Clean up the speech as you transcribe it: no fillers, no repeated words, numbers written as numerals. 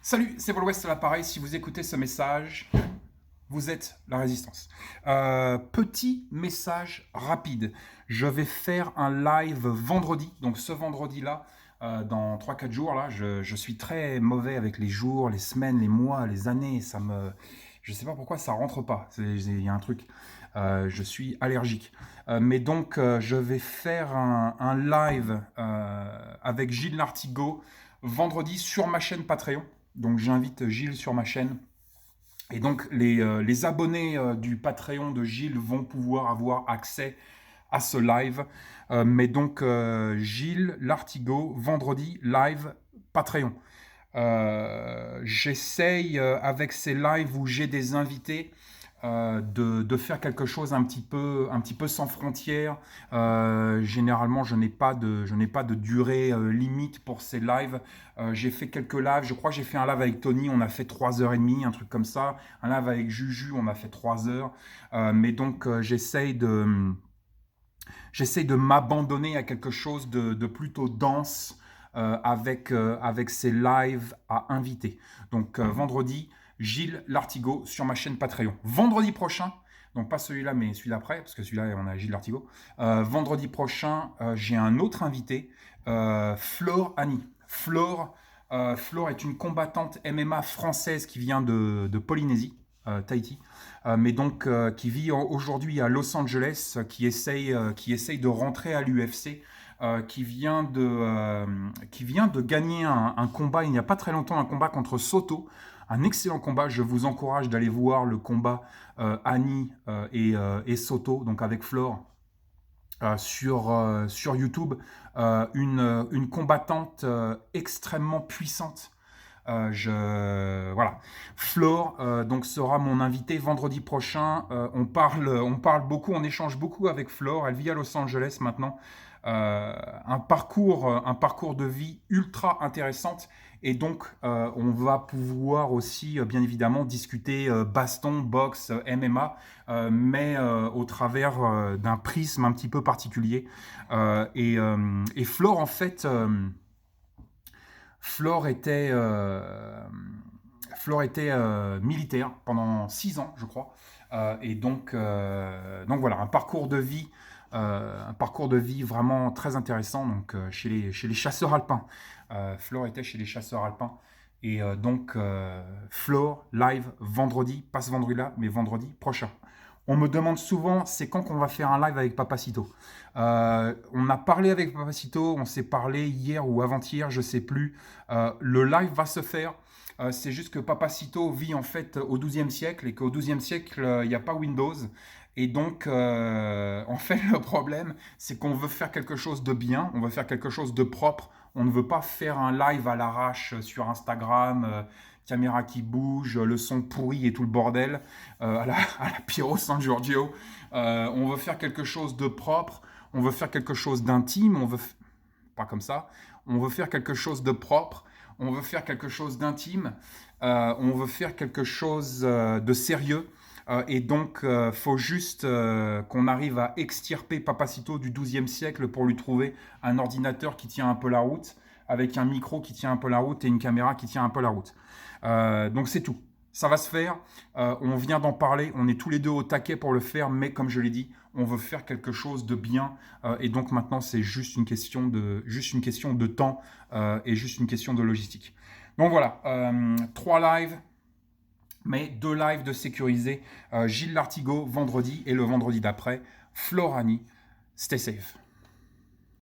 Salut, c'est Vol West à l'appareil. Si vous écoutez ce message, vous êtes la résistance. Petit message rapide. Je vais faire un live vendredi. Donc ce vendredi-là, dans 3-4 jours, là, je suis très mauvais avec les jours, les semaines, les mois, les années. Je sais pas pourquoi ça rentre pas. Il y a un truc. Je suis allergique. Mais donc, je vais faire un live avec Gilles Lartigot vendredi sur ma chaîne Patreon. Donc j'invite Gilles sur ma chaîne. Et donc les abonnés du Patreon de Gilles vont pouvoir avoir accès à ce live. Mais donc Gilles Lartigot, vendredi, live Patreon. J'essaye avec ces lives où j'ai des invités de faire quelque chose un petit peu sans frontières. Généralement, je n'ai pas de durée limite pour ces lives. J'ai fait quelques lives. Je crois que j'ai fait un live avec Tony, on a fait 3h30, un truc comme ça. Un live avec Juju, on a fait 3 heures. Mais donc, j'essaye de m'abandonner à quelque chose de plutôt dense avec ces lives à inviter. Donc vendredi, Gilles Lartigot sur ma chaîne Patreon. Vendredi prochain, donc pas celui-là mais celui d'après, parce que celui-là on a Gilles Lartigot. Vendredi prochain, j'ai un autre invité, Flore Annie. Flore est une combattante MMA française qui vient de Polynésie, Tahiti, mais donc qui vit aujourd'hui à Los Angeles, qui essaye de rentrer à l'UFC, qui vient de gagner un combat il n'y a pas très longtemps, un combat contre Soto, un excellent combat. Je vous encourage d'aller voir le combat Annie et Soto, donc avec Flore. Sur YouTube, une combattante extrêmement puissante. Voilà. Flore donc sera mon invité vendredi prochain. On parle beaucoup, on échange beaucoup avec Flore. Elle vit à Los Angeles maintenant. Un parcours de vie ultra intéressante. Et donc, on va pouvoir aussi, bien évidemment, discuter baston, boxe, MMA, mais au travers d'un prisme un petit peu particulier. Et Flore, en fait, Flore était, euh, Flore était militaire pendant 6 ans, je crois. Donc voilà, un parcours de vie vraiment très intéressant donc, chez les chasseurs alpins. Flore était chez les chasseurs alpins. Et Flore, live vendredi, pas ce vendredi-là, mais vendredi prochain. On me demande souvent, c'est quand qu'on va faire un live avec Papacito. On a parlé avec Papacito, on s'est parlé hier ou avant-hier, je sais plus. Le live va se faire. C'est juste que Papacito vit en fait au XIIe siècle et qu'au XIIe siècle, il n'y a pas Windows. Et donc, en fait, le problème, c'est qu'on veut faire quelque chose de bien, on veut faire quelque chose de propre. On ne veut pas faire un live à l'arrache sur Instagram, caméra qui bouge, le son pourri et tout le bordel, à la Piero San Giorgio. On veut faire quelque chose de propre, on veut faire quelque chose d'intime, pas comme ça, on veut faire quelque chose de propre, on veut faire quelque chose d'intime, on veut faire quelque chose de sérieux. Et donc, faut juste qu'on arrive à extirper Papacito du XIIe siècle pour lui trouver un ordinateur qui tient un peu la route, avec un micro qui tient un peu la route et une caméra qui tient un peu la route. Donc c'est tout. Ça va se faire. On vient d'en parler. On est tous les deux au taquet pour le faire, mais comme je l'ai dit, on veut faire quelque chose de bien. Et donc maintenant, c'est juste une question de temps et juste une question de logistique. Donc voilà, 3 lives, mais 2 lives de sécurisés. Gilles Lartigot vendredi et le vendredi d'après, Florani. Stay safe.